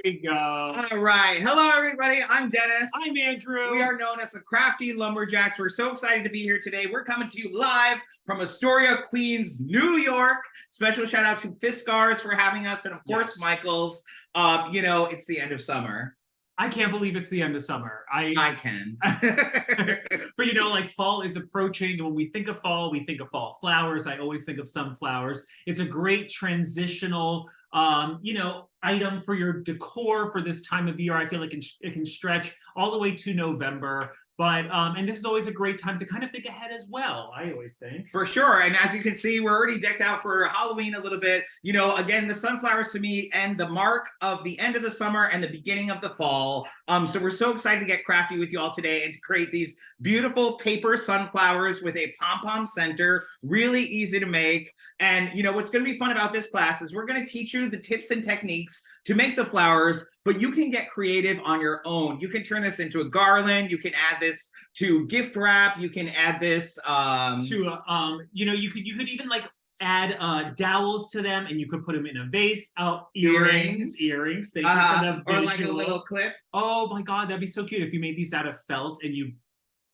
we go. All right. Hello, everybody. I'm Dennis. I'm Andrew. We are known as the Crafty Lumberjacks. We're so excited to be here today. We're coming to you live from Astoria, Queens, New York. Special shout out to Fiskars for having us, and of course, Michael's. It's the end of summer. I can't believe it's the end of summer. I can. But like fall is approaching. When we think of fall, we think of fall flowers. I always think of sunflowers. It's a great transitional item for your decor for this time of year. I feel like it can stretch all the way to November. But and this is always a great time to kind of think ahead as well, I always think. For sure. And as you can see, we're already decked out for Halloween a little bit. Again, the sunflowers to me and the mark of the end of the summer and the beginning of the fall. So we're so excited to get crafty with you all today and to create these beautiful paper sunflowers with a pom-pom center. Really easy to make. And what's going to be fun about this class is we're going to teach you the tips and techniques to make the flowers, but you can get creative on your own. You can turn this into a garland. You can add this to gift wrap. You can add this you could even like add dowels to them, and you could put them in a vase. Earrings. Thank you for the or like a little clip. Oh my God, that'd be so cute if you made these out of felt and you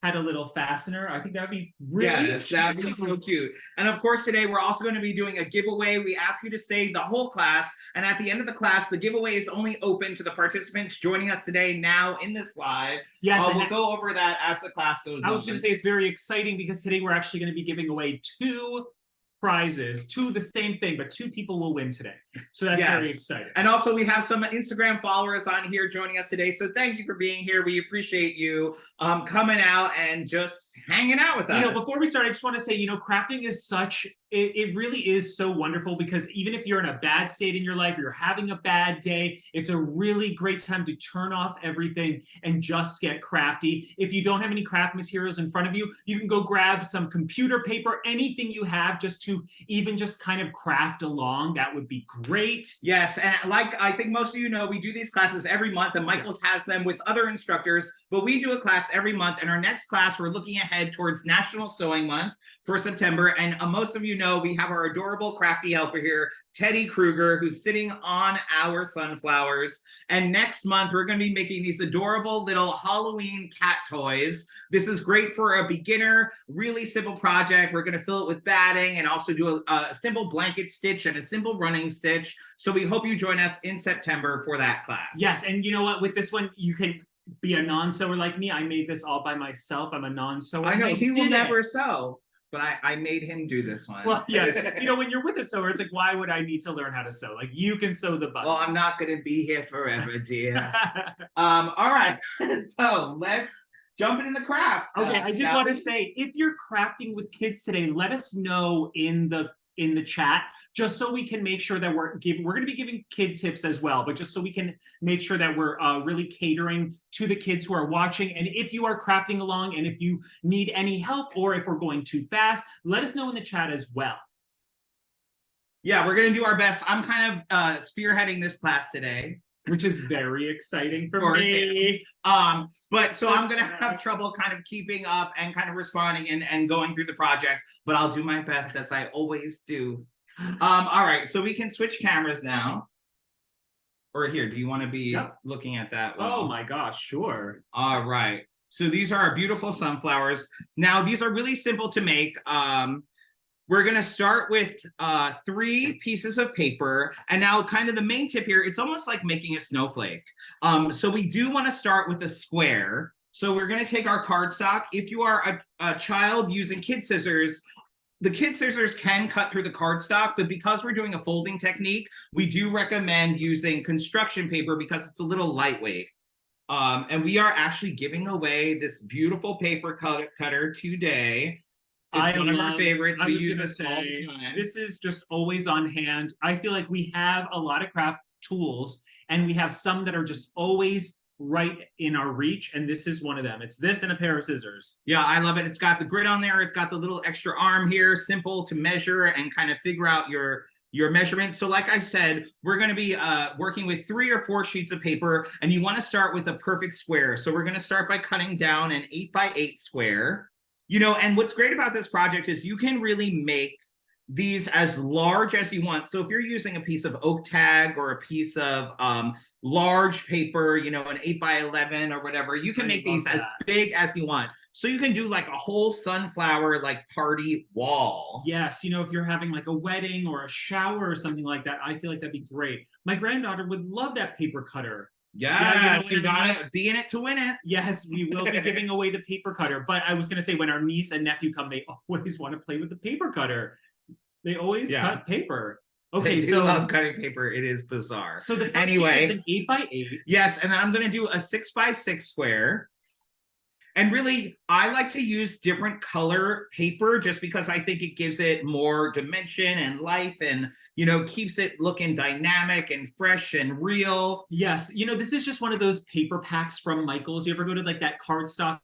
had a little fastener. I think that'd be really cute. That'd be so cute. And of course, today we're also going to be doing a giveaway. We ask you to stay the whole class, and at the end of the class, the giveaway is only open to the participants joining us today now in this live. Yes, we'll go over that as the class goes on. I was going to say it's very exciting because today we're actually going to be giving away 2 prizes, 2 the same thing, but 2 people will win today. So that's very exciting. And also we have some Instagram followers on here joining us today. So thank you for being here. We appreciate you coming out and just hanging out with us. Before we start, I just want to say, crafting is it really is so wonderful, because even if you're in a bad state in your life, you're having a bad day, it's a really great time to turn off everything and just get crafty. If you don't have any craft materials in front of you, you can go grab some computer paper, anything you have, just to even just kind of craft along. That would be great. Yes, and like I think most of you know, we do these classes every month, and Michael's has them with other instructors, but we do a class every month. And our next class, we're looking ahead towards National Sewing Month for September, and most of you know we have our adorable crafty helper here, Teddy Kruger, who's sitting on our sunflowers. And next month, we're going to be making these adorable little Halloween cat toys. This is great for a beginner, really simple project. We're going to fill it with batting and also do a simple blanket stitch and a simple running stitch. So we hope you join us in September for that class. Yes, and you know what? With this one, you can be a non-sewer like me. I made this all by myself. I'm a non-sewer. I know, he will never sew. But I made him do this one. Well, yes. When you're with a sewer, it's like, why would I need to learn how to sew? Like, you can sew the buttons. Well, I'm not going to be here forever, dear. All right. So let's jump into the craft. Okay, I did want to say, if you're crafting with kids today, let us know in the chat, just so we can make sure that we're going to be giving kid tips as well, but just so we can make sure that we're really catering to the kids who are watching. And if you are crafting along, and if you need any help, or if we're going too fast, let us know in the chat as well. Yeah, we're going to do our best. I'm kind of spearheading this class today, which is very exciting for me. But so I'm gonna have trouble kind of keeping up and kind of responding and going through the project, but I'll do my best, as I always do. All right, so we can switch cameras now. Or here, do you want to be looking at that one? Oh my gosh, sure. All right, so these are our beautiful sunflowers. Now, these are really simple to make. We're going to start with 3 pieces of paper. And now kind of the main tip here, it's almost like making a snowflake. So we do want to start with a square. So we're going to take our cardstock. If you are a child using kid scissors, the kid scissors can cut through the cardstock, but because we're doing a folding technique, we do recommend using construction paper because it's a little lightweight. And we are actually giving away this beautiful paper cutter today. It's one of our favorites. We use this all the time. This is just always on hand. I feel like we have a lot of craft tools, and we have some that are just always right in our reach, and this is one of them. It's this and a pair of scissors. Yeah, I love it. It's got the grid on there. It's got the little extra arm here, simple to measure and kind of figure out your measurements. So like I said, we're going to be working with 3 or 4 sheets of paper, and you want to start with a perfect square. So we're going to start by cutting down an 8x8 square. And what's great about this project is you can really make these as large as you want. So if you're using a piece of oak tag or a piece of large paper, you know, an 8x11 or whatever, you can make these as big as you want. So you can do like a whole sunflower like party wall. Yes, you know, if you're having like a wedding or a shower or something like that, I feel like that'd be great. My granddaughter would love that paper cutter. Yes, you gotta be in it to win it. Yes, we will be giving away the paper cutter. But I was gonna say, when our niece and nephew come, they always want to play with the paper cutter. They always cut paper. Okay, they do love cutting paper. It is bizarre. So the first anyway, is an 8x8. Yes, and then I'm gonna do a 6x6 square. And really, I like to use different color paper just because I think it gives it more dimension and life and, you know, keeps it looking dynamic and fresh and real. Yes, you know, this is just one of those paper packs from Michael's. You ever go to like that Cardstock,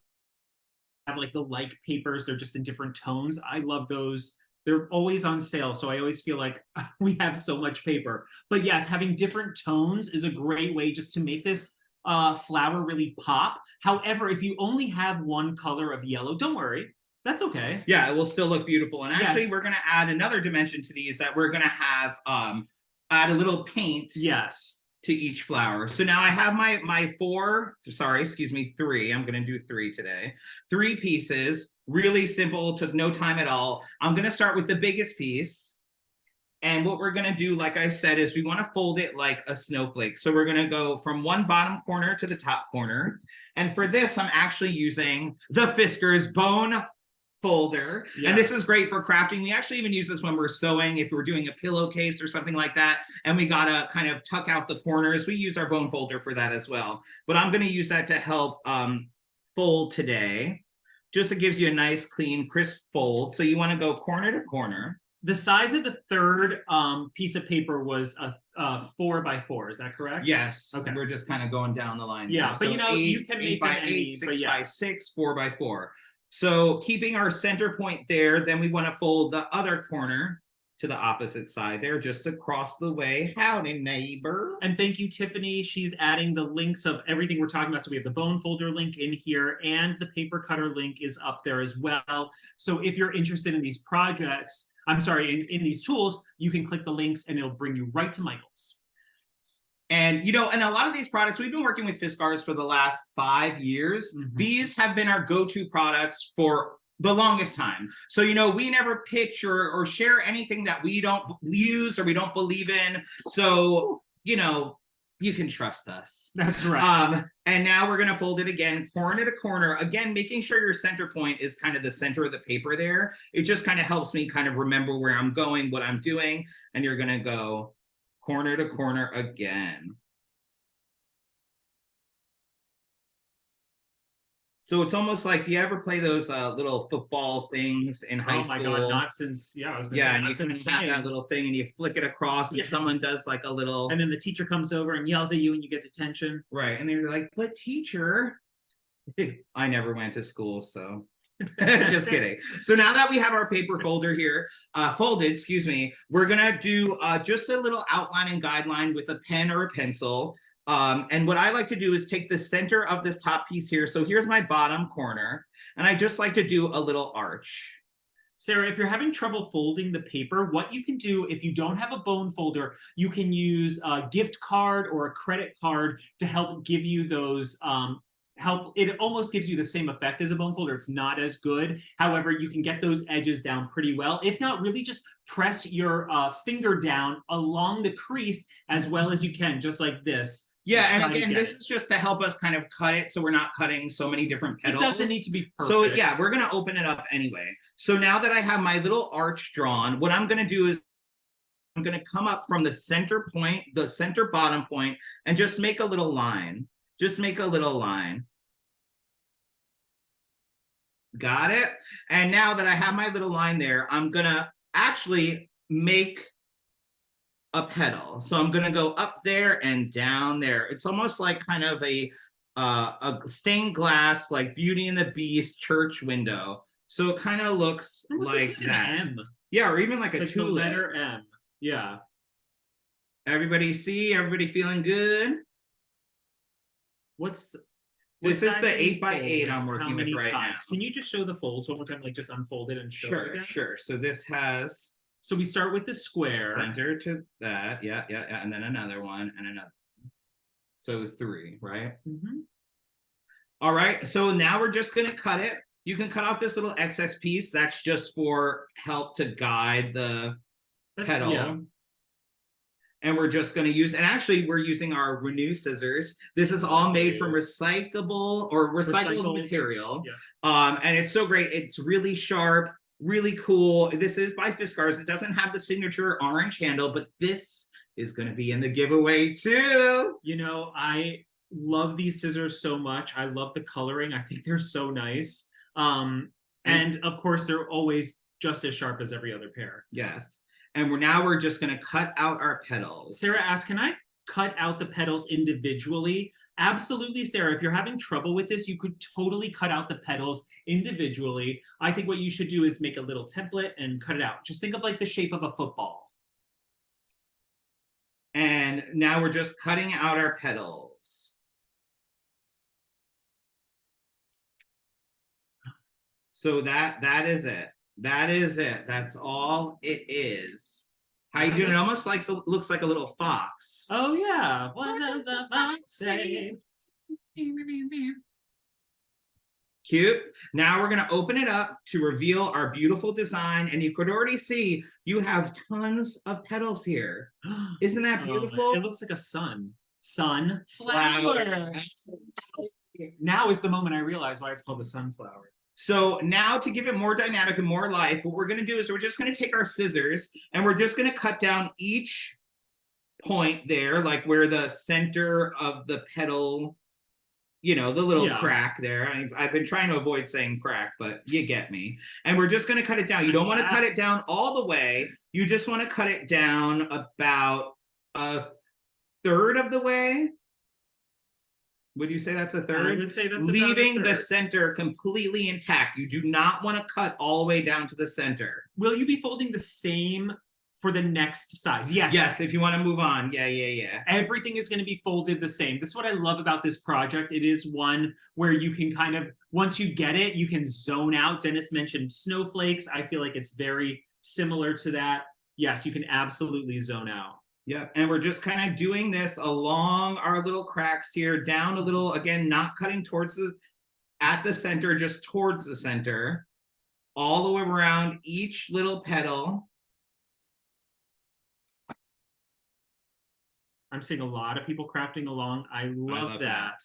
have like the like papers, they're just in different tones. I love those. They're always on sale, so I always feel like we have so much paper. But yes, having different tones is a great way just to make this flower really pop. However, if you only have one color of yellow, don't worry, that's okay. Yeah, it will still look beautiful. And actually, we're going to add another dimension to these, that we're going to have add a little paint. Yes. To each flower. So now I have my three. I'm going to do 3 today. 3 pieces, really simple, took no time at all. I'm going to start with the biggest piece. And what we're going to do, like I said, is we want to fold it like a snowflake. So we're going to go from one bottom corner to the top corner. And for this, I'm actually using the Fiskars bone folder. Yes. And this is great for crafting. We actually even use this when we're sewing, if we're doing a pillowcase or something like that, and we got to kind of tuck out the corners. We use our bone folder for that as well. But I'm going to use that to help fold today. Just it gives you a nice, clean, crisp fold. So you want to go corner to corner. The size of the third piece of paper was a 4x4. Is that correct? Yes. Okay. We're just kind of going down the line. Yeah, so but you know, you can make 8x8, 6x6, 4x4. So keeping our center point there, then we want to fold the other corner to the opposite side there, just across the way. Howdy, neighbor. And thank you, Tiffany. She's adding the links of everything we're talking about. So we have the bone folder link in here, and the paper cutter link is up there as well. So if you're interested in these projects, in these tools, you can click the links and it'll bring you right to Michael's. And, you know, and a lot of these products, we've been working with Fiskars for the last 5 years. Mm-hmm. These have been our go-to products for the longest time. So, you know, we never pitch or share anything that we don't use or we don't believe in. So, you know, you can trust us. That's right. And now we're going to fold it again, corner to corner. Again, making sure your center point is kind of the center of the paper there. It just kind of helps me kind of remember where I'm going, what I'm doing. And you're going to go corner to corner again. So it's almost like, do you ever play those little football things in high school? Oh my God, not since, yeah, I was yeah, and you can have that little thing and you flick it across and someone does like a little... And then the teacher comes over and yells at you and you get detention. Right, and they're like, but teacher... I never went to school, so... Just kidding. So now that we have our paper folder here, folded, we're gonna do just a little outline and guideline with a pen or a pencil. And what I like to do is take the center of this top piece here. So here's my bottom corner, and I just like to do a little arch. Sarah, if you're having trouble folding the paper, what you can do, if you don't have a bone folder, you can use a gift card or a credit card to help give you those it almost gives you the same effect as a bone folder. It's not as good. However, you can get those edges down pretty well. If not, really just press your finger down along the crease as well as you can, just like this. Yeah, and again, this is just to help us kind of cut it so we're not cutting so many different petals. It doesn't need to be perfect. So yeah, we're going to open it up anyway. So now that I have my little arch drawn, what I'm going to do is I'm going to come up from the center point, the center bottom point, and just make a little line. Just make a little line. Got it? And now that I have my little line there, I'm going to actually make a petal. So I'm going to go up there and down there. It's almost like kind of a stained glass, like Beauty and the Beast church window. So it kind of looks like that. M. Yeah, or even like a tulip. The letter M. Yeah. Everybody see? Everybody feeling good? This is the 8x8 I'm working with right now. Can you just show the folds one more time, like just unfold it and show it again? Sure. So this has So we start with the square. Center to that. Yeah, yeah, yeah. And then another one and another. So 3, right? Mm-hmm. All right. So now we're just going to cut it. You can cut off this little excess piece. That's just for help to guide the petal. Yeah. And we're just going to use, and actually we're using our Renew scissors. This is all made from recyclable or recycled material. Yeah. And it's so great. It's really sharp, really cool. This is by Fiskars. It doesn't have the signature orange handle, but this is going to be in the giveaway too. You know, I love these scissors so much. I love the coloring. I think they're so nice. And of course, they're always just as sharp as every other pair. Yes. And we're just going to cut out our petals. Sarah asked, can I cut out the petals individually? Absolutely, Sarah. If you're having trouble with this, you could totally cut out the petals individually. I think what you should do is make a little template and cut it out. Just think of like the shape of a football. And now we're just cutting out our petals. So that is it. That is it. That's all it is. How you doing? It almost looks like a little fox. Oh yeah. What does the fox say? Cute. Now we're gonna open it up to reveal our beautiful design, and you could already see you have tons of petals here. Isn't that beautiful? It looks like a sunflower. Now is the moment I realize why it's called a sunflower. So now to give it more dynamic and more life, what we're going to do is we're just going to take our scissors and we're just going to cut down each point there, like where the center of the petal, you know, the little crack there. I've been trying to avoid saying crack, but you get me. And we're just going to cut it down. You don't want to cut it down all the way. You just want to cut it down about 1/3 of the way. Would you say that's 1/3? I would say that's leaving the center completely intact. You do not want to cut all the way down to the center. Will you be folding the same for the next size? Yes. Yes, if you want to move on. Yeah. Everything is going to be folded the same. This is what I love about this project. It is one where you can kind of, once you get it, you can zone out. Dennis mentioned snowflakes. I feel like it's very similar to that. Yes, you can absolutely zone out. Yep, and we're just kind of doing this along our little cracks here, down a little, again, not cutting towards at the center, just towards the center, all the way around each little petal. I'm seeing a lot of people crafting along. I love that.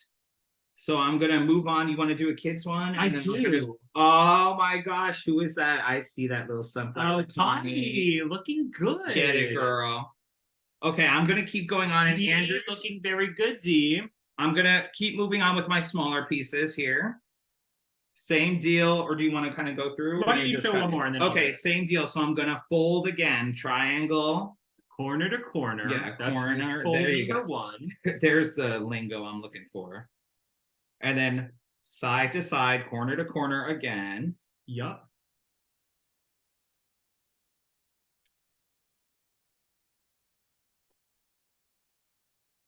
So I'm gonna move on. You want to do a kids one? I do. Oh my gosh, who is that? I see that little sunflower. Oh, Connie, looking good. Get it, girl. Okay, I'm gonna keep going on, and Andrew looking very good, Dee. I'm gonna keep moving on with my smaller pieces here. Same deal, or do you want to kind of go through? Why don't you throw one more and then okay, same deal. So I'm gonna fold again, triangle, corner to corner. Yeah, that's corner. There you go. One. There's the lingo I'm looking for. And then side to side, corner to corner again. Yup.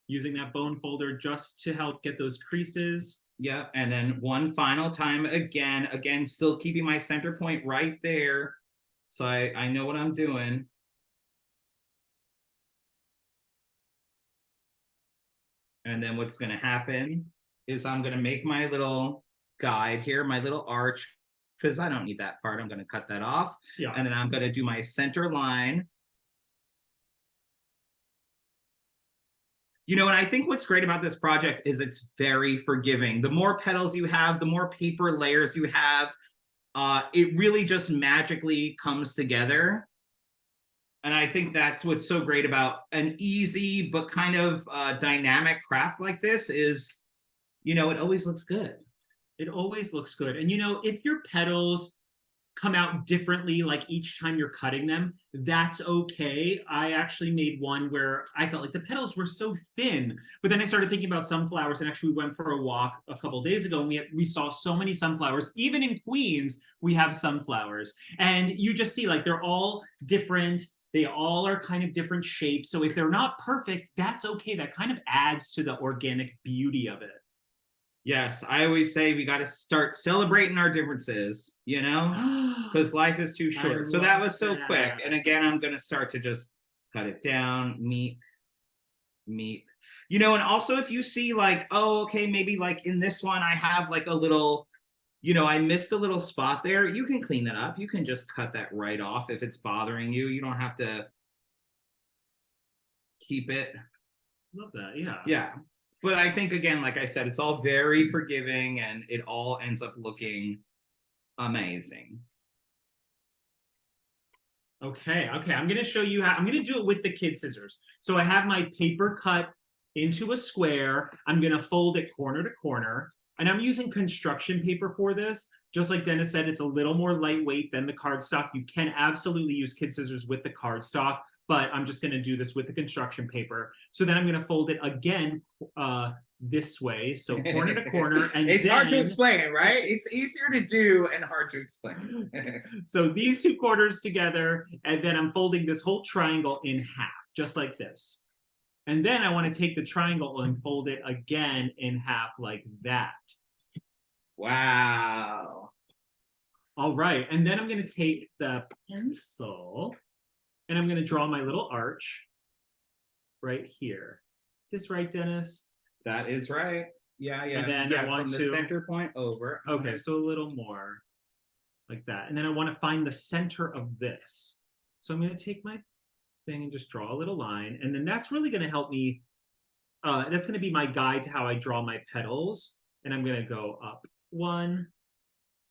Using that bone folder just to help get those creases. Yep, and then one final time again, still keeping my center point right there. So I know what I'm doing. And then what's gonna happen is I'm gonna make my little guide here, my little arch, because I don't need that part. I'm gonna cut that off. Yeah. And then I'm gonna do my center line. You know, and I think what's great about this project is it's very forgiving. The more petals you have, the more paper layers you have, it really just magically comes together. And I think that's what's so great about an easy but kind of dynamic craft like this is, you know, it always looks good. It always looks good. And, you know, if your petals come out differently, like each time you're cutting them, that's okay. I actually made one where I felt like the petals were so thin, but then I started thinking about sunflowers, and actually we went for a walk a couple days ago, and we saw so many sunflowers. Even in Queens, we have sunflowers, and you just see like they're all different. They all are kind of different shapes. So if they're not perfect, that's okay. That kind of adds to the organic beauty of it. Yes, I always say we got to start celebrating our differences, you know, because life is too short. So that was so quick. And again, I'm going to start to just cut it down, meet. You know, and also if you see like, oh, okay, maybe like in this one, I have like a little, you know, I missed a little spot there. You can clean that up. You can just cut that right off if it's bothering you. You don't have to keep it. Love that. Yeah. Yeah. But I think, again, like I said, it's all very forgiving and it all ends up looking amazing. Okay, I'm gonna show you how. I'm gonna do it with the kid scissors. So I have my paper cut into a square. I'm gonna fold it corner to corner, and I'm using construction paper for this. Just like Dennis said, it's a little more lightweight than the cardstock. You can absolutely use kid scissors with the cardstock, but I'm just gonna do this with the construction paper. So then I'm gonna fold it again this way, so corner to corner, and it's then, hard to explain, right? It's easier to do and hard to explain. So these two corners together, and then I'm folding this whole triangle in half, just like this. And then I want to take the triangle and fold it again in half like that. Wow. All right, and then I'm going to take the pencil and I'm going to draw my little arch right here. Is this right, Dennis? That is right. Yeah. And then I want from to the center point over. Okay, so a little more like that. And then I want to find the center of this. So I'm going to take my thing and just draw a little line. And then that's really going to help me. That's going to be my guide to how I draw my petals. And I'm going to go up one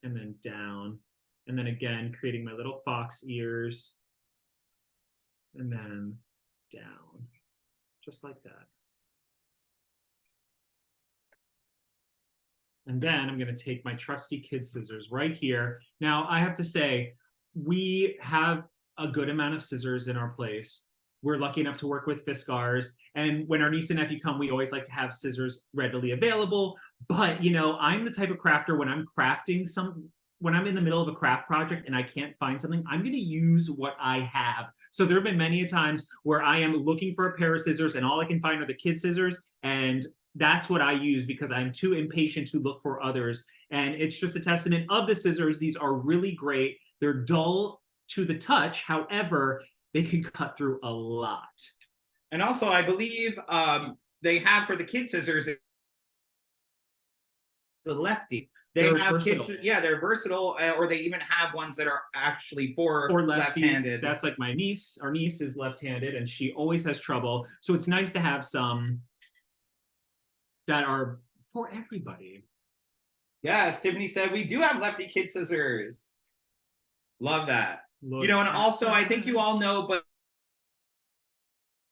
and then down. And then again, creating my little fox ears. And then down, just like that. And then I'm going to take my trusty kid scissors right here. Now, I have to say, we have a good amount of scissors in our place. We're lucky enough to work with Fiskars. And when our niece and nephew come, we always like to have scissors readily available. But, you know, I'm the type of crafter when I'm crafting when I'm in the middle of a craft project and I can't find something, I'm going to use what I have. So there have been many times where I am looking for a pair of scissors and all I can find are the kid scissors. And that's what I use because I'm too impatient to look for others. And it's just a testament of the scissors. These are really great. They're dull to the touch. However, they can cut through a lot. And also, I believe they have for the kid scissors, the lefty. They're versatile. Kids, yeah, they're versatile, or they even have ones that are actually for left-handed. That's like my niece. Our niece is left-handed, and she always has trouble. So it's nice to have some that are for everybody. Yes, Tiffany said we do have lefty kid scissors. Love that. You know, and also I think you all know, but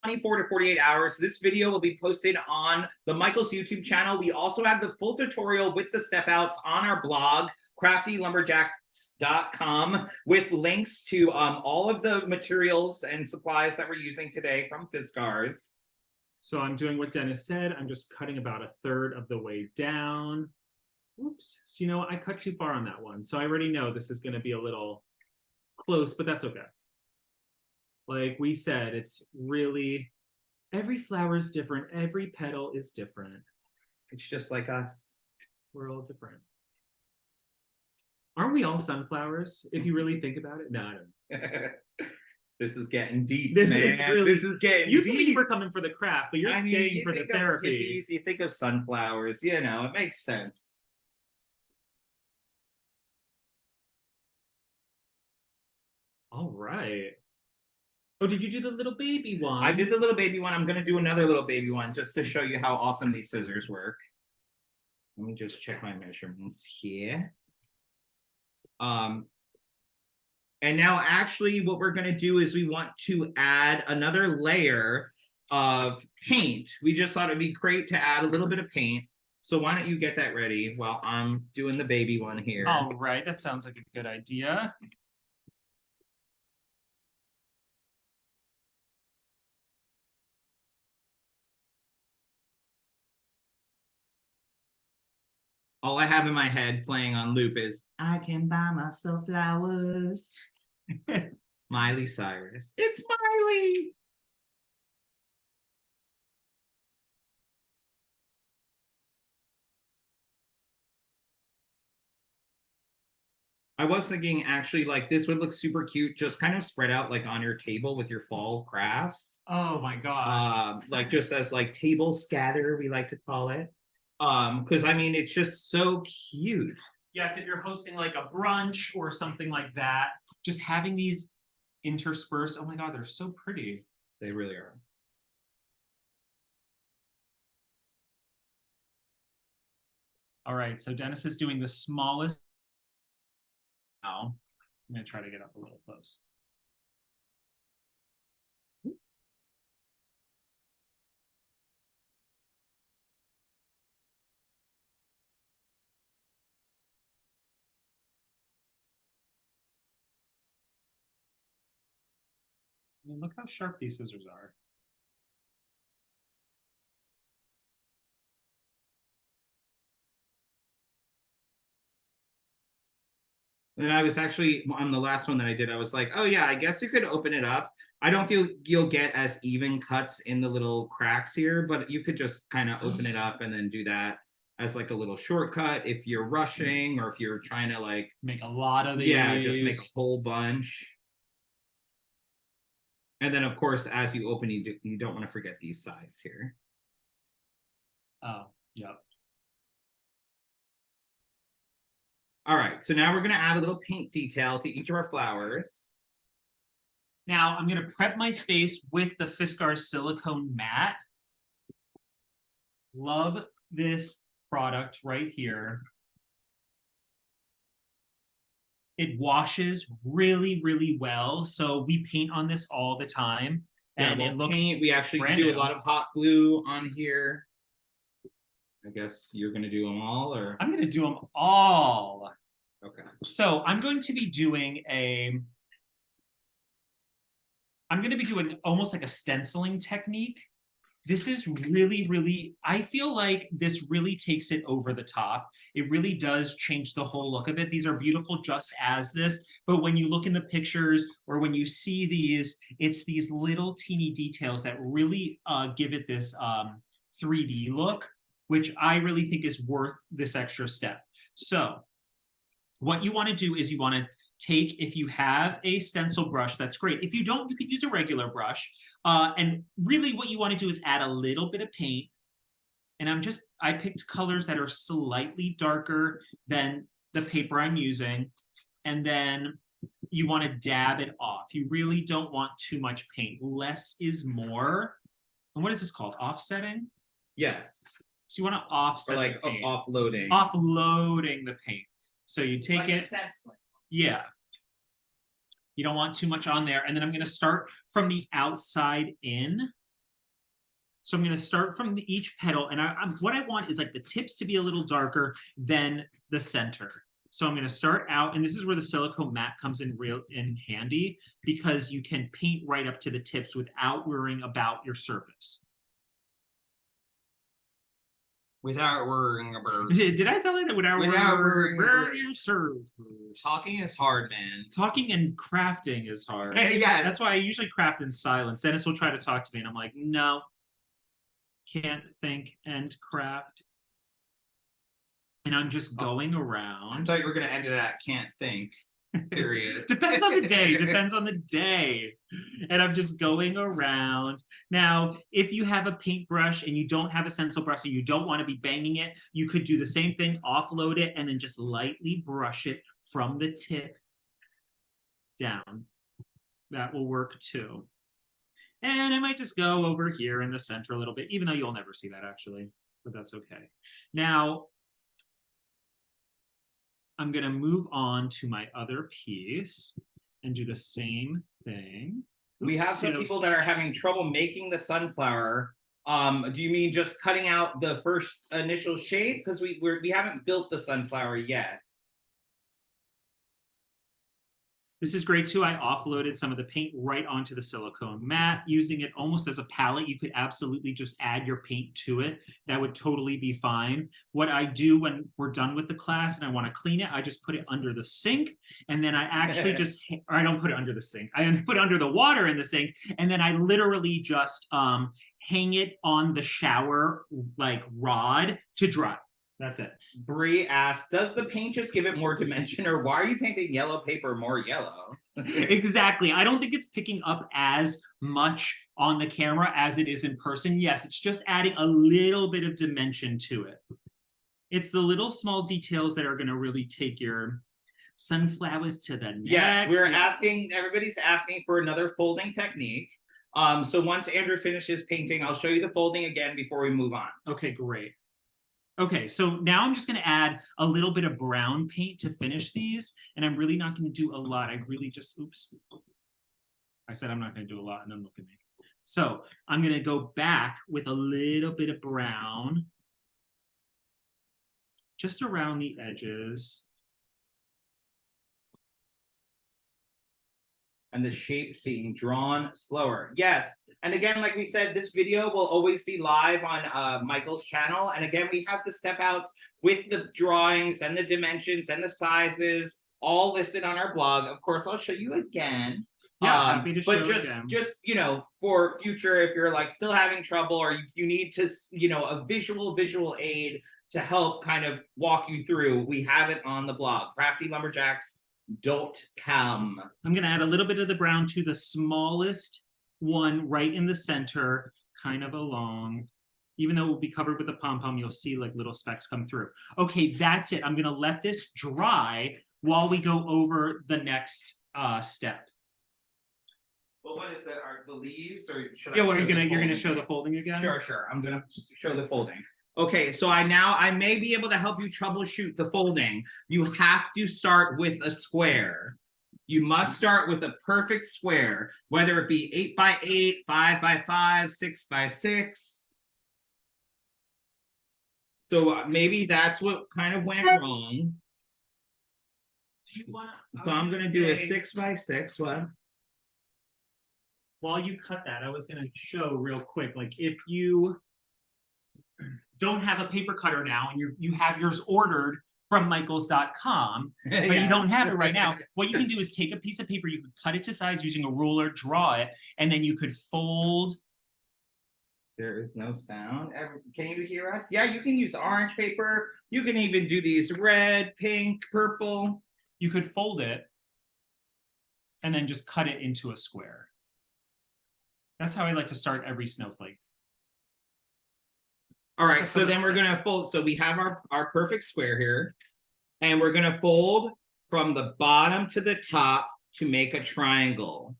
24 to 48 hours, this video will be posted on the Michael's YouTube channel. We also have the full tutorial with the step outs on our blog, craftylumberjacks.com, with links to all of the materials and supplies that we're using today from Fiskars. So I'm doing what Dennis said. I'm just cutting about a third of the way down. Oops. So, you know, I cut too far on that one. So I already know this is going to be a little close, but that's okay. Like we said, it's really, every flower is different. Every petal is different. It's just like us. We're all different. Aren't we all sunflowers? If you really think about it. No, I don't. This is getting deep, this man. This is getting deep. You think you were coming for the craft, but you're getting for the therapy. Hippies, you think of sunflowers. You know, it makes sense. All right. Oh, did you do the little baby one? I did the little baby one. I'm going to do another little baby one just to show you how awesome these scissors work. Let me just check my measurements here. And now actually what we're going to do is we want to add another layer of paint. We just thought it'd be great to add a little bit of paint. So why don't you get that ready while I'm doing the baby one here. All right, that sounds like a good idea. All I have in my head playing on loop is, I can buy myself flowers. Miley Cyrus. It's Miley. I was thinking actually like this would look super cute, just kind of spread out like on your table with your fall crafts. Oh my god. Like just as like table scatter, we like to call it. Because I mean it's just so cute. Yes, if you're hosting like a brunch or something like that, just having these interspersed. Oh my god, they're so pretty. They really are. All right, so Dennis is doing the smallest. Now, I'm gonna try to get up a little close. I mean, look how sharp these scissors are. And I was actually on the last one that I did, I was like, oh yeah, I guess you could open it up. I don't feel you'll get as even cuts in the little cracks here, but you could just kind of open it up and then do that as like a little shortcut if you're rushing or if you're trying to like make a lot of these. Yeah, just make a whole bunch. And then of course, as you open, you don't want to forget these sides here. Oh, yep. All right, so now we're gonna add a little paint detail to each of our flowers. Now I'm gonna prep my space with the Fiskars silicone mat. Love this product right here. It washes really, really well. So we paint on this all the time. And Yeah, it looks we actually do a lot of hot glue on here. I guess you're gonna do them all, or I'm gonna do them all. Okay. So I'm going to be doing almost like a stenciling technique. This is really, really, I feel like this really takes it over the top. It really does change the whole look of it. These are beautiful just as this, but when you look in the pictures or when you see these, it's these little teeny details that really give it this 3D look, which I really think is worth this extra step. So what you want to do is you want to take, if you have a stencil brush, that's great. If you don't, you could use a regular brush. And really what you want to do is add a little bit of paint. And I picked colors that are slightly darker than the paper I'm using. And then you want to dab it off. You really don't want too much paint. Less is more. And what is this called? Offsetting? Yes. So you want to offset or like the paint. offloading. Offloading the paint. So you take like it. Yeah. You don't want too much on there. And then I'm going to start from the outside in. So I'm going to start from each petal. And what I want is like the tips to be a little darker than the center. So I'm going to start out, and this is where the silicone mat comes in handy, because you can paint right up to the tips without worrying about your surface. Without worrying about. Did I sound like that? Without worrying about your surface. Talking is hard, man. Talking and crafting is hard. Yes. That's why I usually craft in silence. Dennis will try to talk to me, and I'm like, no, can't think and craft. And I'm just going around. I thought you were going to end it at can't think, period. Depends on the day. Depends on the day. And I'm just going around. Now, if you have a paintbrush and you don't have a stencil brush and you don't want to be banging it, you could do the same thing, offload it, and then just lightly brush it from the tip down. That will work too. And I might just go over here in the center a little bit, even though you'll never see that actually, but that's okay. Now, I'm going to move on to my other piece and do the same thing. We have some people that are having trouble making the sunflower. Do you mean just cutting out the first initial shape? Because we haven't built the sunflower yet. This is great too. I offloaded some of the paint right onto the silicone mat, using it almost as a palette. You could absolutely just add your paint to it. That would totally be fine. What I do when we're done with the class and I want to clean it, I just put it under the sink. And then I actually or I don't put it under the sink. I put it under the water in the sink. And then I literally just hang it on the shower like rod to dry. That's it. Bree asked, does the paint just give it more dimension, or why are you painting yellow paper more yellow? Exactly. I don't think it's picking up as much on the camera as it is in person. Yes, it's just adding a little bit of dimension to it. It's the little small details that are going to really take your sunflowers to the next. Yes, we're asking, everybody's asking for another folding technique. So once Andrew finishes painting, I'll show you the folding again before we move on. Okay, great. Okay, so now I'm just going to add a little bit of brown paint to finish these, and I'm really not going to do a lot. I really just, oops. I said I'm not going to do a lot, and then look at me. So I'm going to go back with a little bit of brown just around the edges. And the shape being drawn slower. Yes, and again, like we said, this video will always be live on Michael's channel. And again, we have the step outs with the drawings and the dimensions and the sizes all listed on our blog. Of course, I'll show you again. Yeah, happy to show but just you know, for future, if you're like still having trouble, or if you need to, you know, a visual aid to help kind of walk you through, we have it on the blog, CraftyLumberjacks.com. I'm going to add a little bit of the brown to the smallest one right in the center, kind of along. Even though it will be covered with the pom-pom, you'll see like little specks come through. Okay, that's it. I'm going to let this dry while we go over the next step. Well, what is that? Are the leaves, or should Yeah, well, you're gonna show the folding again? Sure. I'm gonna show the folding. Okay, so I may be able to help you troubleshoot the folding. You have to start with a square. You must start with a perfect square, whether it be 8 by 8, 5 by 5, 6 by 6. So maybe that's what kind of went wrong. So I'm gonna do a 6 by 6 one. While you cut that, I was going to show real quick, like if you don't have a paper cutter now and you have yours ordered from michaels.com, but you don't have it right now, what you can do is take a piece of paper, you could cut it to size using a ruler, draw it, and then you could fold. There is no sound. Can you hear us? Yeah, you can use orange paper. You can even do these red, pink, purple. You could fold it and then just cut it into a square. That's how I like to start every snowflake. All right, so then we're gonna fold. So we have our perfect square here, and we're gonna fold from the bottom to the top to make a triangle.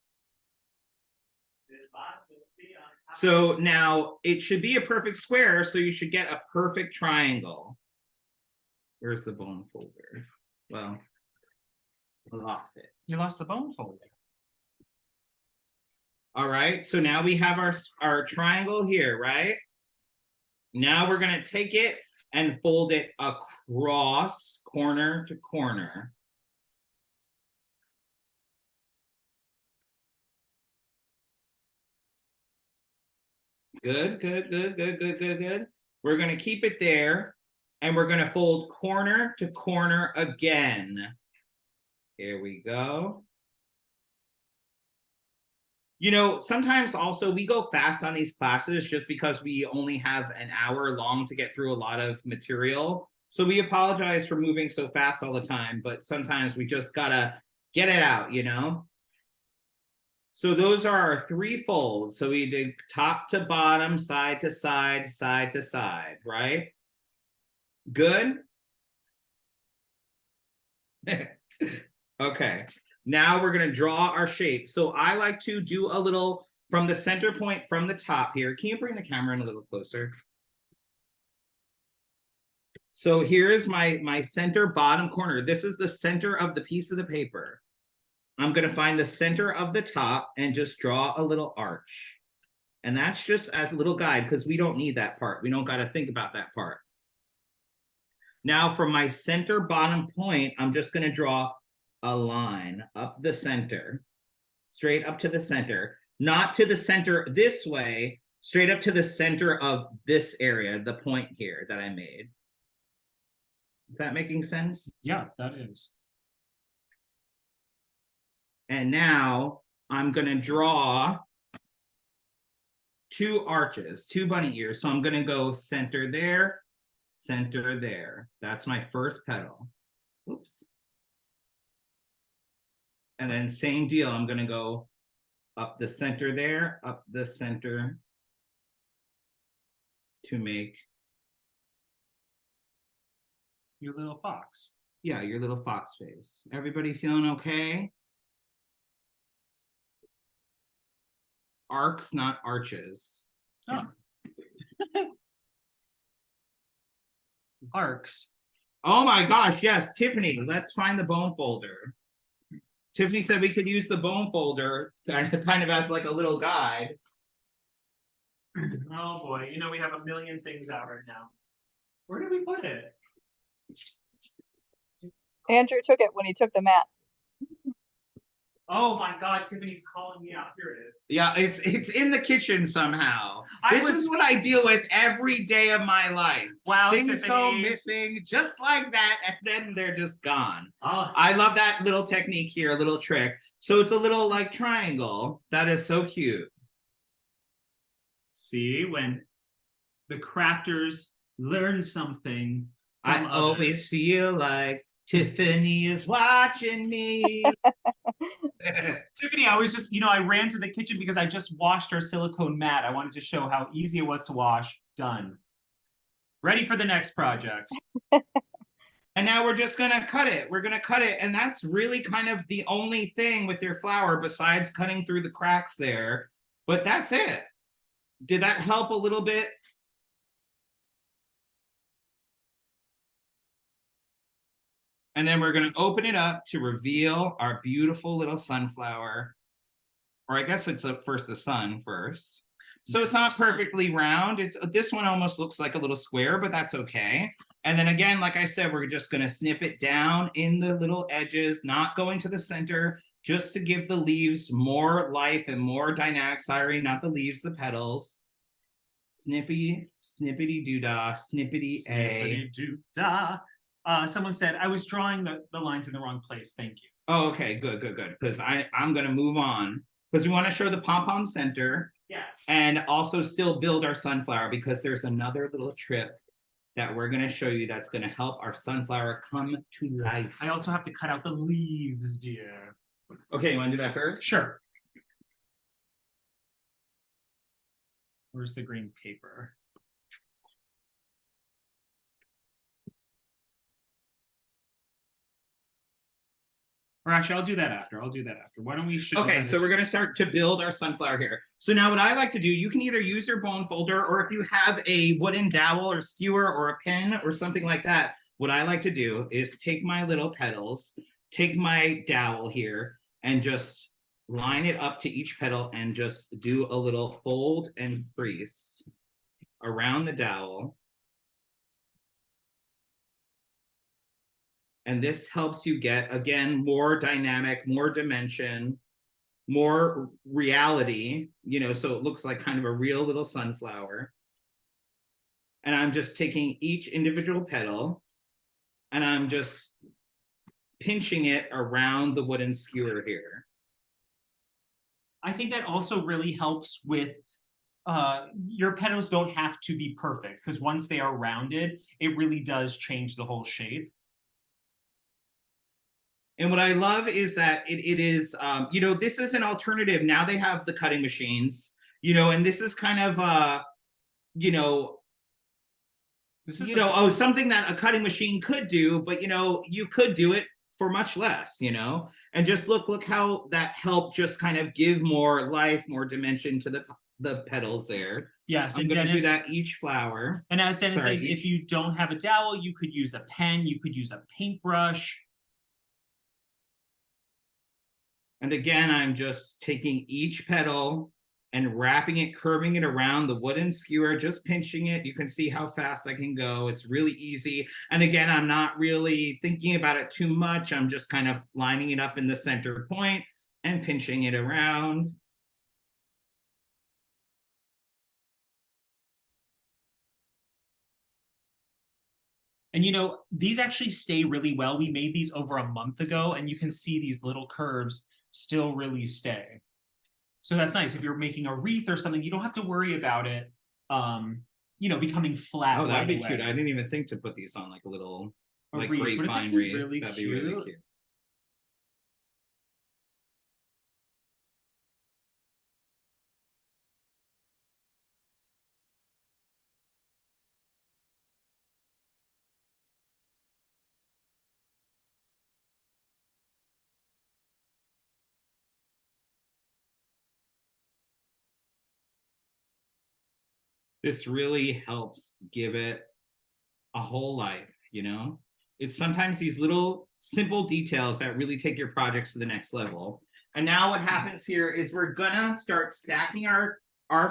So now it should be a perfect square, so you should get a perfect triangle. Where's the bone folder? Well, I lost it. You lost the bone folder. All right, so now we have our triangle here, right? Now we're gonna take it and fold it across corner to corner. Good. We're gonna keep it there, and we're gonna fold corner to corner again. Here we go. You know, sometimes also we go fast on these classes just because we only have an hour long to get through a lot of material. So we apologize for moving so fast all the time, but sometimes we just gotta get it out, you know? So those are our 3 folds. So we did top to bottom, side to side, side to side, right? Good? Okay. Now we're going to draw our shape. So I like to do a little from the center point from the top here. Can you bring the camera in a little closer? So here is my center bottom corner. This is the center of the piece of the paper. I'm going to find the center of the top and just draw a little arch. And that's just as a little guide because we don't need that part. We don't got to think about that part. Now from my center bottom point, I'm just going to draw a line up the center, straight up to the center, not to the center this way, straight up to the center of this area, the point here that I made. Is that making sense? Yeah, that is. And now I'm going to draw 2 arches, 2 bunny ears. So I'm going to go center there, center there. That's my first petal. Oops. And then same deal, I'm gonna go up the center there, up the center to make Your little fox. yeah, your little fox face. Everybody feeling okay? Arcs, not arches. Oh. Arcs. Oh my gosh, yes, Tiffany, let's find the bone folder. Tiffany said we could use the bone folder kind of as like a little guide. Oh boy, you know we have a million things out right now. Where did we put it? Andrew took it when he took the mat. Oh my God, Tiffany's calling me out. Here it is. Yeah, it's in the kitchen somehow. I This was- is what I deal with every day of my life. Wow, Things go Tiffany. missing just like that, and then they're just gone. Oh, I love that little technique here, a little trick. So it's a little like triangle. That is so cute. see, when the crafters learn something I from always others. feel like Tiffany is watching me. Tiffany, I was just, I ran to the kitchen because I just washed our silicone mat. I wanted to show how easy it was to wash. Done. Ready for the next project. And now we're just gonna cut it. We're gonna cut it. And that's really kind of the only thing with your flower besides cutting through the cracks there. But that's it. Did that help a little bit? And then we're gonna open it up to reveal our beautiful little sunflower. Or I guess it's first the sun first. So it's not perfectly round. This one almost looks like a little square, but that's okay. And then again, like I said, we're just gonna snip it down in the little edges, not going to the center, just to give the leaves more life and more dynamic. Sorry, not the leaves, the petals. Snippy, snippity doodah, snippity a. Snippity-doo-dah. Someone said I was drawing the lines in the wrong place. Thank you. Oh, okay, good. Because I'm gonna move on because we want to show the pom-pom center. Yes. And also still build our sunflower because there's another little trick that we're going to show you that's going to help our sunflower come to life. I also have to cut out the leaves, dear. Okay, you want to do that first? Sure. Where's the green paper? Or actually, I'll do that after. Why don't we show? Okay, so we're going to start to build our sunflower here. So now what I like to do, you can either use your bone folder or if you have a wooden dowel or skewer or a pen or something like that, what I like to do is take my little petals, take my dowel here and just line it up to each petal and just do a little fold and crease around the dowel. And this helps you get, again, more dynamic, more dimension, more reality, so it looks like kind of a real little sunflower. And I'm just taking each individual petal and I'm just pinching it around the wooden skewer here. I think that also really helps with your petals don't have to be perfect because once they are rounded, it really does change the whole shape. And what I love is that it is, this is an alternative. Now they have the cutting machines, and this is kind of, This is something that a cutting machine could do, but, you could do it for much less, and just look how that helped just kind of give more life, more dimension to the petals there. Yes, I'm going to do that each flower. And as Dennis says, if you don't have a dowel, you could use a pen, you could use a paintbrush. And again, I'm just taking each petal and wrapping it, curving it around the wooden skewer, just pinching it. You can see how fast I can go. It's really easy. And again, I'm not really thinking about it too much. I'm just kind of lining it up in the center point and pinching it around. And these actually stay really well. We made these over a month ago, and you can see these little curves still really stay. So that's nice. If you're making a wreath or something, you don't have to worry about it, you know, becoming flat. Oh, that'd right be cute. away. I didn't even think to put these on like a little A like wreath. Wouldn't that grapevine be wreath. really That'd be really cute? cute. This really helps give it a whole life, you know? It's sometimes these little simple details that really take your projects to the next level. And now what happens here is we're gonna start stacking our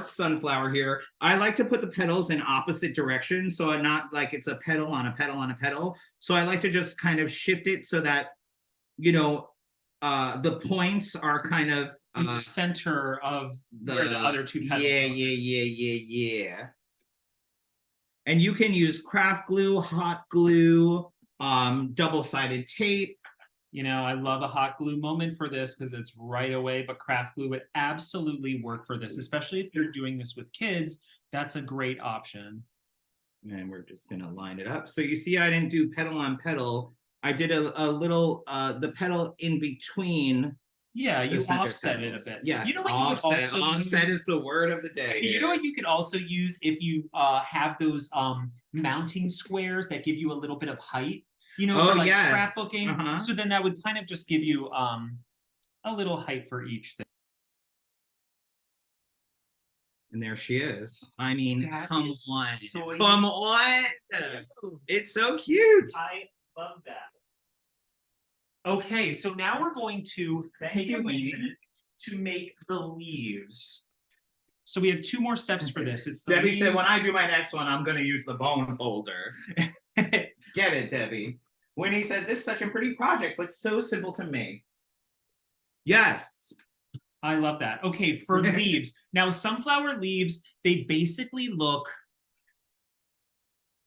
sunflower here. I like to put the petals in opposite directions, so I'm not like it's a petal on a petal on a petal. So I like to just kind of shift it so that, you know, the points are kind of In the center of where the other two petals are. Yeah. And you can use craft glue, hot glue, double-sided tape. You know, I love a hot glue moment for this because it's right away, but craft glue would absolutely work for this, especially if you're doing this with kids. That's a great option. And we're just gonna line it up. So you see, I didn't do petal on petal. I did a little, the petal in between. Yeah, you center offset it a petals. bit. Yes, You know what offset. you could also Offset use? is the word of the day. You know what you could also use if you have those mounting squares that give you a little bit of height, you know, for like yes. scrapbooking. So then that would kind of just give you a little height for each thing. And there she is. I mean, That come is on. so Come on. It's so cute. I love that. Okay, so now we're going to take a minute to make the leaves. So we have two more steps for this. It's the Debbie said, leaves. when I do my next one, I'm going to use the bone folder. Get it, Debbie. Winnie said, this is such a pretty project, but so simple to make. Yes. I love that. Okay, for leaves. Now, sunflower leaves, they basically look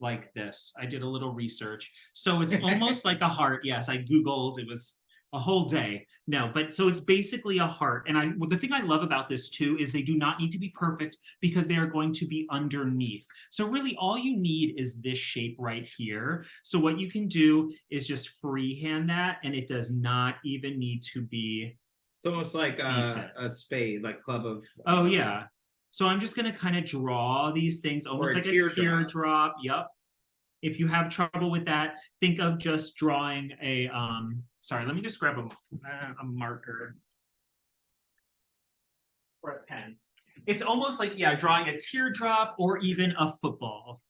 like this. I did a little research. So it's almost like a heart. Yes, I Googled. It was a whole day. No, but so it's basically a heart. And the thing I love about this too is they do not need to be perfect because they are going to be underneath. So really all you need is this shape right here. So what you can do is just freehand that, and it does not even need to be. It's almost like a spade, like club of. Oh yeah. So I'm just gonna kind of draw these things almost like a teardrop. Yep. If you have trouble with that, think of just drawing a sorry, let me just grab a marker or a pen. It's almost like, yeah, drawing a teardrop or even a football.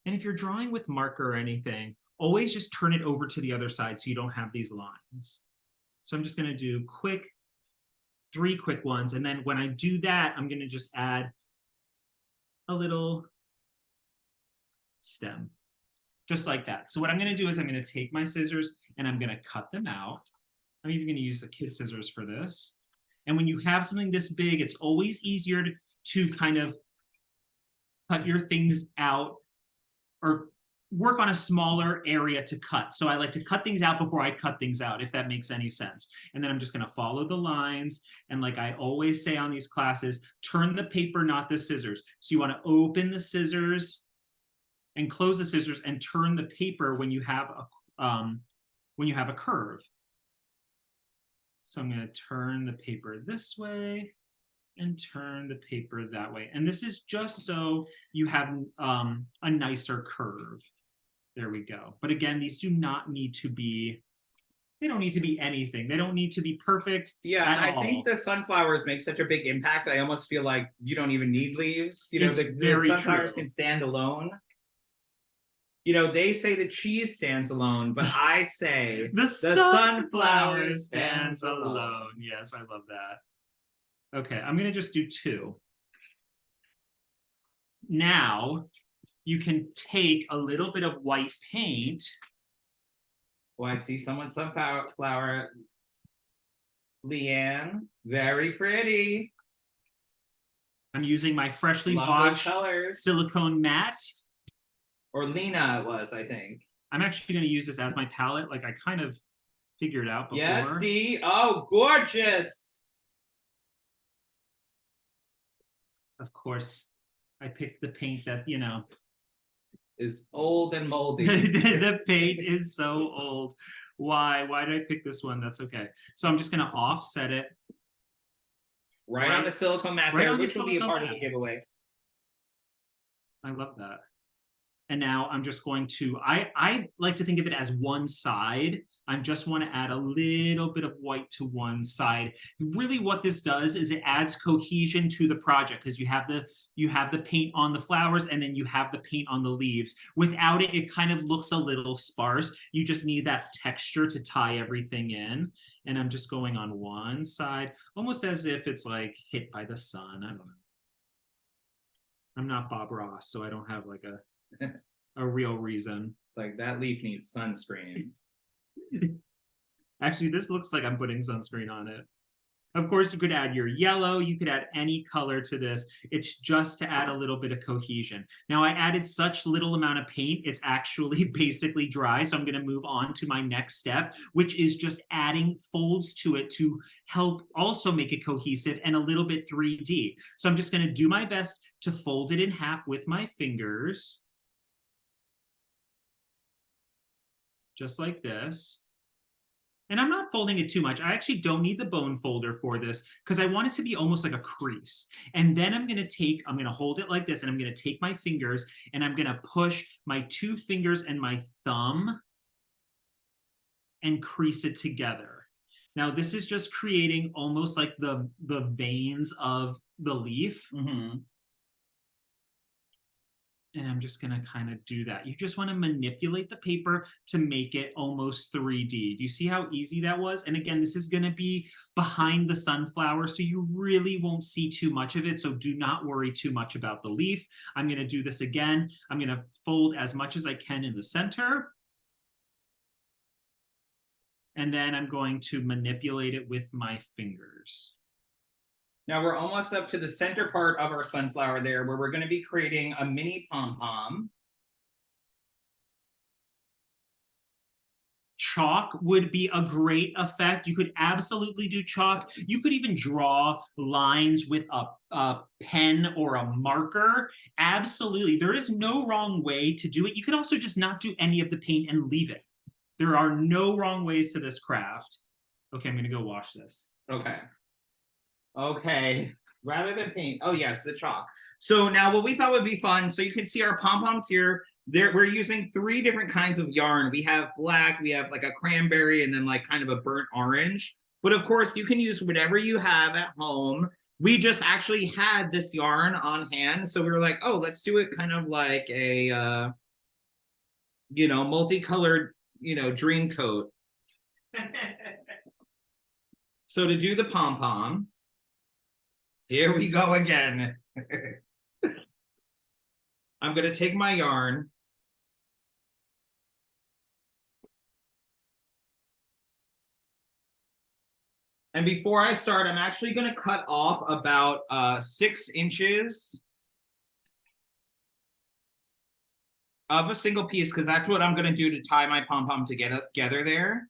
And if you're drawing with marker or anything, always just turn it over to the other side so you don't have these lines. So I'm just going to do three quick ones. And then when I do that, I'm going to just add a little stem, just like that. So what I'm going to do is I'm going to take my scissors and I'm going to cut them out. I'm even going to use the kid scissors for this. And when you have something this big, it's always easier to kind of cut your things out or work on a smaller area to cut. So I like to cut things out before I cut things out, if that makes any sense. And then I'm just going to follow the lines. And like I always say on these classes, turn the paper, not the scissors. So you want to open the scissors and close the scissors and turn the paper when you have a curve. So I'm going to turn the paper this way and turn the paper that way. And this is just so you have a nicer curve. There we go. But again, these do not need to be, they don't need to be anything. They don't need to be perfect. Yeah, I think the sunflowers make such a big impact. I almost feel like you don't even need leaves. You know, the sunflowers can stand alone. You know, they say the cheese stands alone, but I say the sunflower stands alone. Yes, I love that. Okay, I'm going to just do two. Now, you can take a little bit of white paint. Oh, I see someone's sunflower. Leanne, very pretty. I'm using my freshly washed silicone matte. Or Lena it was, I think. I'm actually going to use this as my palette. Like I kind of figured out before. Yes, Dee. Oh, gorgeous. Of course, I picked the paint that, you know, Is old and moldy. the paint is so old. Why? Why did I pick this one? That's okay. So I'm just gonna offset it. Right on the silicone mat Right there, on the which will be a silicone part of mat. the giveaway. I love that. And now I'm just going to, I like to think of it as one side. I just want to add a little bit of white to one side. Really what this does is it adds cohesion to the project because you have the paint on the flowers and then you have the paint on the leaves. Without it, it kind of looks a little sparse. You just need that texture to tie everything in. And I'm just going on one side, almost as if it's like hit by the sun. I don't know. I'm not Bob Ross, so I don't have like a real reason. It's like that leaf needs sunscreen. Actually, this looks like I'm putting sunscreen on it. Of course, you could add your yellow, you could add any color to this. It's just to add a little bit of cohesion. Now, I added such little amount of paint, it's actually basically dry. So I'm gonna move on to my next step, which is just adding folds to it to help also make it cohesive and a little bit 3D. So I'm just gonna do my best to fold it in half with my fingers. Just like this. And I'm not folding it too much. I actually don't need the bone folder for this because I want it to be almost like a crease. And then I'm gonna hold it like this and I'm gonna take my fingers and I'm gonna push my 2 fingers and my thumb and crease it together. Now this is just creating almost like the veins of the leaf. Mm-hmm. And I'm just gonna kind of do that. You just wanna manipulate the paper to make it almost 3D. Do you see how easy that was? And again, this is gonna be behind the sunflower, so you really won't see too much of it, so do not worry too much about the leaf. I'm gonna do this again. I'm gonna fold as much as I can in the center. And then I'm going to manipulate it with my fingers. Now we're almost up to the center part of our sunflower there, where we're going to be creating a mini pom-pom. Chalk would be a great effect. You could absolutely do chalk. You could even draw lines with a pen or a marker. Absolutely. There is no wrong way to do it. You could also just not do any of the paint and leave it. There are no wrong ways to this craft. Okay, I'm going to go wash this. Okay. Okay, rather than paint, oh yes, the chalk. So now what we thought would be fun, so you can see our pom-poms here, we're using 3 different kinds of yarn. We have black, we have like a cranberry, and then like kind of a burnt orange. But of course, you can use whatever you have at home. We just actually had this yarn on hand, so we were like, oh, let's do it kind of like a, you know, multicolored, you know, dream coat. So to do the pom-pom, here we go again. I'm going to take my yarn. And before I start, I'm actually going to cut off about 6 inches of a single piece, because that's what I'm going to do to tie my pom-pom together there.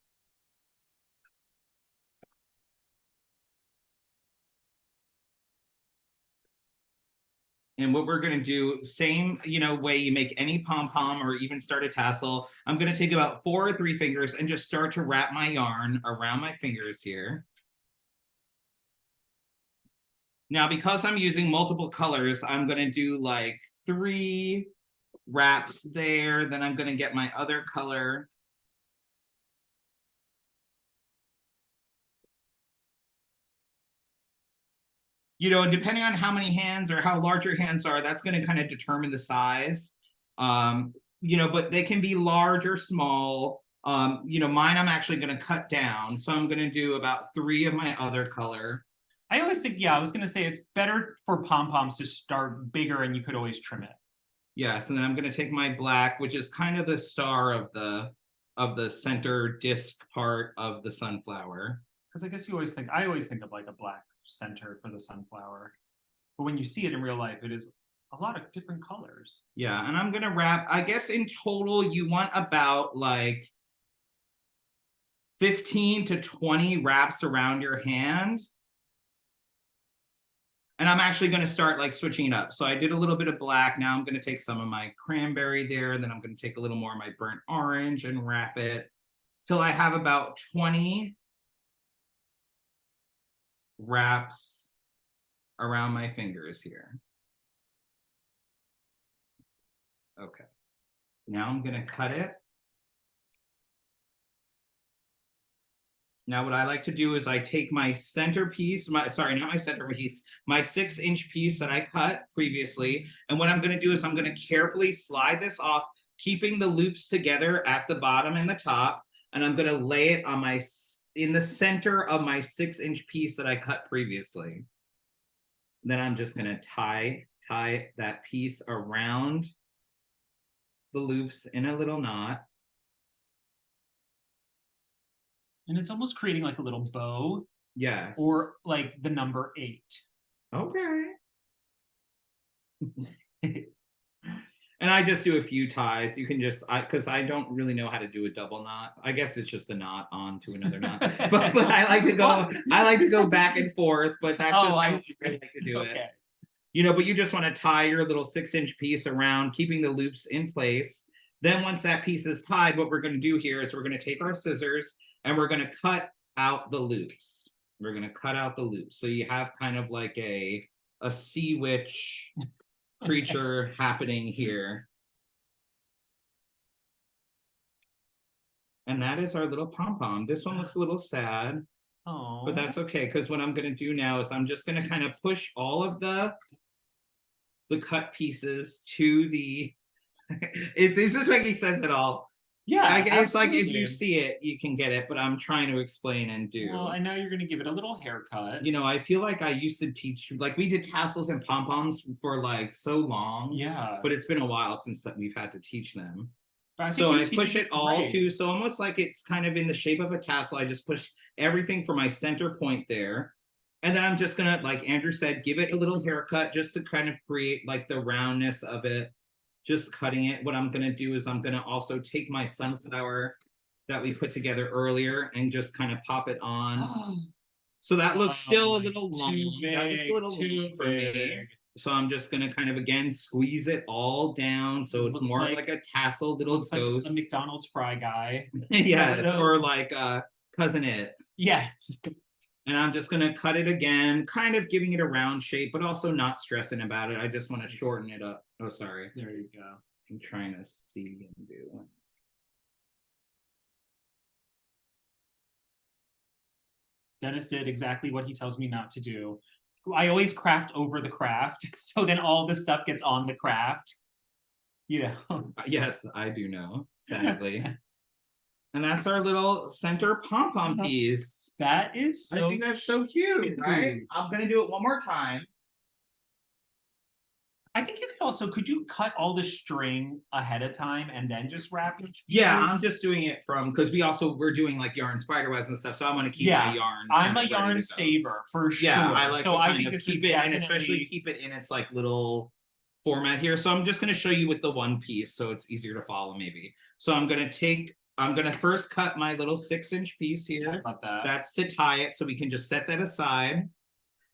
And what we're going to do, same, you know, way you make any pom-pom or even start a tassel, I'm going to take about 4 or 3 fingers and just start to wrap my yarn around my fingers here. Now, because I'm using multiple colors, I'm going to do like 3 wraps there. Then I'm going to get my other color. You know, depending on how many hands or how large your hands are, that's going to kind of determine the size. You know, but they can be large or small. You know, mine I'm actually going to cut down. So I'm going to do about 3 of my other color. I always think, yeah, I was going to say it's better for pom-poms to start bigger and you could always trim it. Yes, and then I'm going to take my black, which is kind of the star of the center disc part of the sunflower. Because I guess I always think of like a black center for the sunflower. But when you see it in real life, it is a lot of different colors. Yeah, and I'm going to wrap, I guess in total, you want about like 15 to 20 wraps around your hand. And I'm actually going to start like switching it up. So I did a little bit of black. Now I'm going to take some of my cranberry there. Then I'm going to take a little more of my burnt orange and wrap it till I have about 20 wraps around my fingers here. Okay. Now I'm going to cut it. Now what I like to do is I take my centerpiece, my 6-inch piece that I cut previously. And what I'm going to do is I'm going to carefully slide this off, keeping the loops together at the bottom and the top. And I'm going to lay it on in the center of my 6-inch piece that I cut previously. Then I'm just going to tie that piece around the loops in a little knot. And it's almost creating like a little bow. Yes. Or like the number 8. Okay. And I just do a few ties. You can just, because I don't really know how to do a double knot. I guess it's just a knot onto another knot. But I like to go back and forth. But that's just how I like to do it. You know, but you just want to tie your little 6-inch piece around, keeping the loops in place. Then once that piece is tied, what we're going to do here is we're going to take our scissors and we're going to cut out the loops. We're going to cut out the loops. So you have kind of like a sea witch creature happening here. And that is our little pom-pom. This one looks a little sad. Oh. But that's okay, because what I'm going to do now is I'm just going to kind of push all of the cut pieces to the... Is this making sense at all? Yeah, it's like if you see it, you can get it, but I'm trying to explain and do. Well, I know you're going to give it a little haircut. You know, I feel like I used to teach, like we did tassels and pom-poms for like so long. Yeah. But it's been a while since that we've had to teach them. So I push it all to, so almost like it's kind of in the shape of a tassel. I just push everything for my center point there. And then I'm just going to, like Andrew said, give it a little haircut just to kind of create like the roundness of it. Just cutting it. What I'm going to do is I'm going to also take my sunflower that we put together earlier and just kind of pop it on. So that looks still a little long. That looks a little long for me. So I'm just going to kind of, again, squeeze it all down. So it's more like a tassel little ghost. Like a McDonald's fry guy. Yes, or like Cousin It. Yes. And I'm just going to cut it again, kind of giving it a round shape, but also not stressing about it. I just want to shorten it up. Oh, sorry. There you go. I'm trying to see and do it. Dennis did exactly what he tells me not to do. I always craft over the craft, so then all the stuff gets on the craft. You know. Yes, I do know, sadly. And that's our little center pom-pom piece. That is so I think that's so cute, right? I'm going to do it one more time. I think you could also, could you cut all the string ahead of time and then just wrap each piece? Yeah, I'm just doing it from, because we're doing like yarn spiderwebs and stuff, so I'm going to keep my yarn. I'm a yarn saver for sure. Yeah, I like so to I kind think of this keep is it, definitely... and especially keep it in its like little format here. So I'm just going to show you with the one piece so it's easier to follow maybe. So I'm going to first cut my little 6-inch piece here. About that. That's to tie it, so we can just set that aside.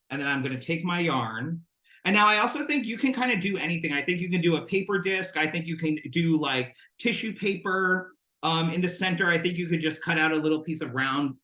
And then I'm going to take my yarn. And now I also think you can kind of do anything. I think you can do a paper disc. I think you can do like tissue paper in the center. I think you could just cut out a little piece of round,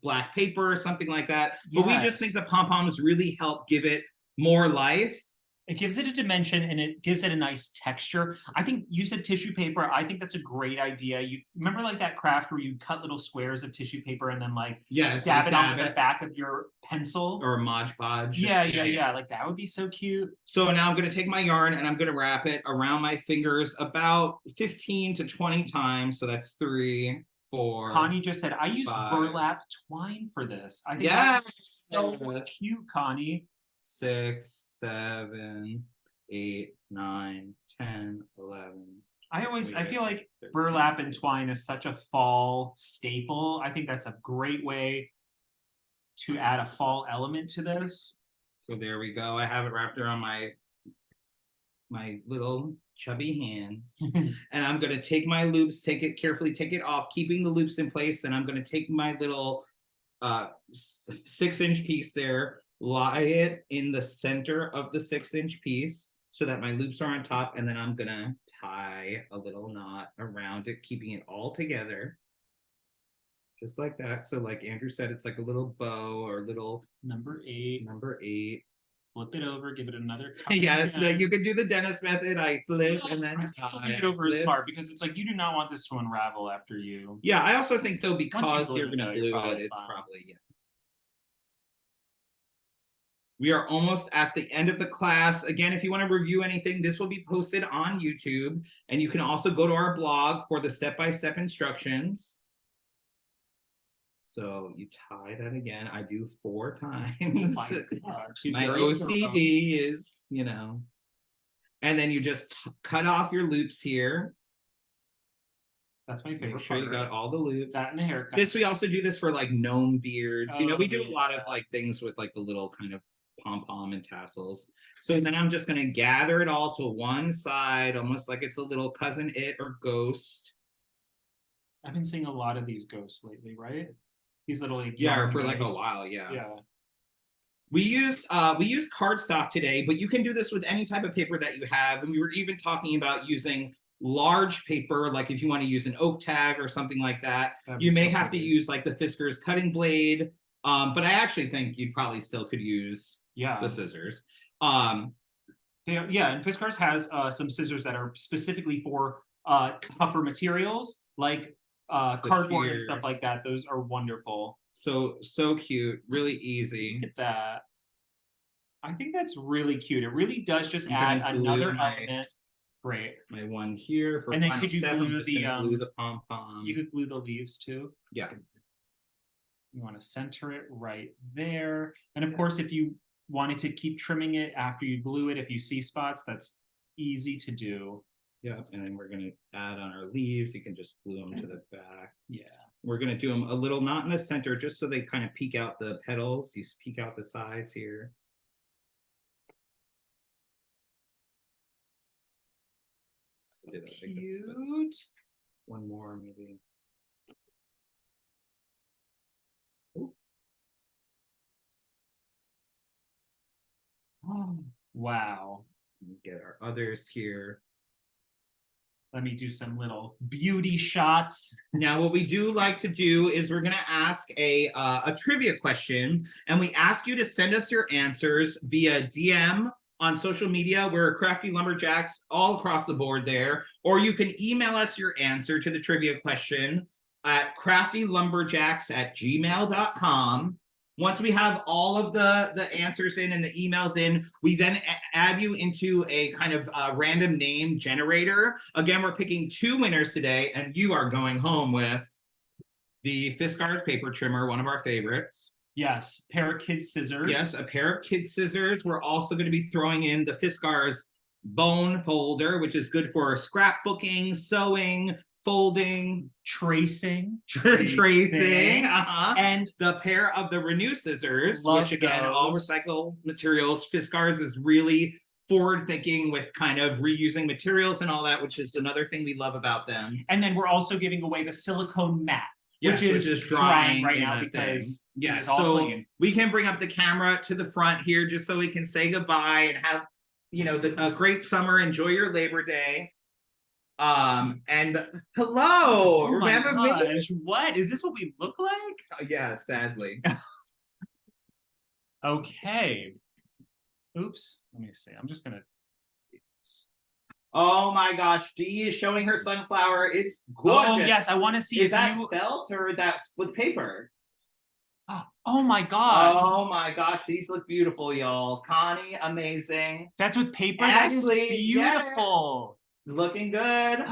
black paper or something like that. Yes. But we just think the pom-poms really help give it more life. It gives it a dimension and it gives it a nice texture. I think you said tissue paper. I think that's a great idea. You remember like that craft where you cut little squares of tissue paper and then like dab it on the back of your pencil? Or a Mod Podge. Yeah. Like that would be so cute. So now I'm going to take my yarn and I'm going to wrap it around my fingers about 15 to 20 times. So that's 3, 4. Connie just said, I use 5. burlap twine for this. I think that's so cute, Connie. 6, 7, 8, 9, 10, 11. I feel like burlap and twine is such a fall staple. I think that's a great way to add a fall element to this. So there we go. I have it wrapped around my little chubby hands. And I'm going to take my loops, carefully take it off, keeping the loops in place. Then I'm going to take my little 6-inch piece there, lie it in the center of the 6-inch piece so that my loops are on top, and then I'm gonna tie a little knot around it, keeping it all together. Just like that. So like Andrew said, it's like a little bow or little Number 8. number 8. Flip it over, give it another Yes, again. you could do the dentist method. I flip and then Flipping tie. it over is flip. smart because it's like you do not want this to unravel after you. Yeah, I also think though, because glue you're it, gonna though, you're glue probably it, it's fine. probably, yeah. We are almost at the end of the class. Again, if you want to review anything, this will be posted on YouTube. And you can also go to our blog for the step-by-step instructions. So you tie that again. I do 4 times. Oh my gosh, she's My very OCD is, you know. And then you just cut off your loops here. That's my favorite Make sure you part. got all the loops. That and the haircut. We also do this for like gnome beards. You know, we do a lot of yeah. like things with like the little kind of pom-pom and tassels. So then I'm just gonna gather it all to one side, almost like it's a little cousin it or ghost. I've been seeing a lot of these ghosts lately, right? These little like Yeah, yarn for like a ghosts. while, yeah. Yeah. We used cardstock today, but you can do this with any type of paper that you have. And we were even talking about using large paper, like if you want to use an oak tag or something like that. You may have to use like the Fiskars cutting blade. But I actually think you probably still could use the scissors. Yeah, and Fiskars has some scissors that are specifically for tougher materials, like cardboard and stuff like that. Those are wonderful. So cute, really easy. Look at that. I think that's really cute. It really does just add another element. Great. My one here for and then could you glue glue the pom-pom. You could glue the leaves too. Yeah. You want to center it right there. And of course, if you wanted to keep trimming it after you glue it, if you see spots, that's easy to do. Yeah, and then we're gonna add on our leaves. You can just glue them to the back. Yeah. We're gonna do them a little knot in the center just so they kind of peek out the petals. You peek out the sides here. So cute. One more maybe. Oh, wow. Get our others here. Let me do some little beauty shots. Now, what we do like to do is we're going to ask a trivia question, and we ask you to send us your answers via DM on social media. We're Crafty Lumberjacks all across the board there, or you can email us your answer to the trivia question at craftylumberjacks@gmail.com. Once we have all of the answers in and the emails in, we then add you into a kind of random name generator. Again, we're picking 2 winners today, and you are going home with the Fiskars paper trimmer, one of our favorites. Yes, pair of kid scissors. Yes, a pair of kid scissors. We're also going to be throwing in the Fiskars bone folder, which is good for scrapbooking, sewing, folding, tracing, and the pair of the Renew scissors, which again, all recycled materials. Fiskars is really forward-thinking with kind of reusing materials and all that, which is another thing we love about them. And then we're also giving away the silicone mat, yes, which is drying right now because yeah, it's all so clean. We can bring up the camera to the front here just so we can say goodbye and have, you know, a great summer. Enjoy your Labor Day. And hello, oh remember me? What is this? What we look like? Yeah, sadly. Okay. Oops. Let me see. I'm just gonna. Oh my gosh, Dee is showing her sunflower. It's gorgeous. Oh yes, I want to see. Is that felt or that's with paper? Oh my gosh. Oh my gosh, these look beautiful, y'all. Connie, amazing. That's with paper. Ashley, that is beautiful. Yeah. Looking good.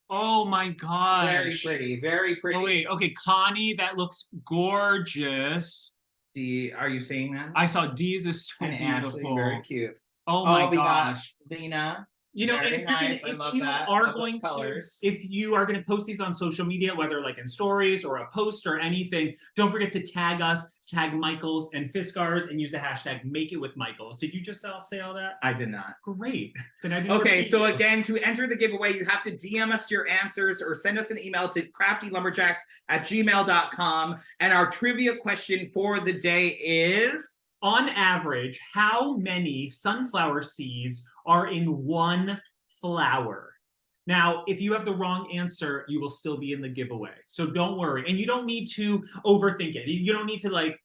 Oh my gosh. Very pretty, very pretty. Oh wait, okay, Connie, that looks gorgeous. Dee, are you seeing that? I saw Dee's is so and beautiful. Ashley, very cute. Oh my gosh. Lena. You know, very nice. if you are going to, if you are going to post these on social media, whether like in stories or a post or anything, don't forget to tag us, tag Michaels and Fiskars, and use the hashtag #MakeItWithMichaels. Did you just say all that? I did not. Great. Then I didn't okay, so again, to enter the giveaway, you have to DM us your answers or send us an email to craftylumberjacks@gmail.com. And our trivia question for the day is... on average, how many sunflower seeds are in one flower? Now, if you have the wrong answer, you will still be in the giveaway. So don't worry. And you don't need to overthink it. You don't need to like,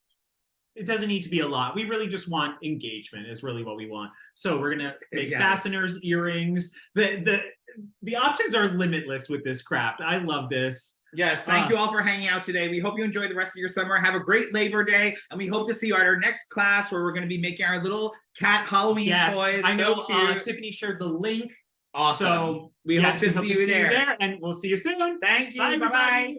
it doesn't need to be a lot. We really just want engagement is really what we want. So we're gonna make fasteners, earrings. The options are limitless with this craft. I love this. Yes, thank you all for hanging out today. We hope you enjoy the rest of your summer. Have a great Labor Day, and we hope to see you at our next class where we're going to be making our little cat Halloween toys. I know cute. Tiffany shared the link. Awesome. So we hope to see you there. And we'll see you soon. Thank you. Bye, Bye-bye.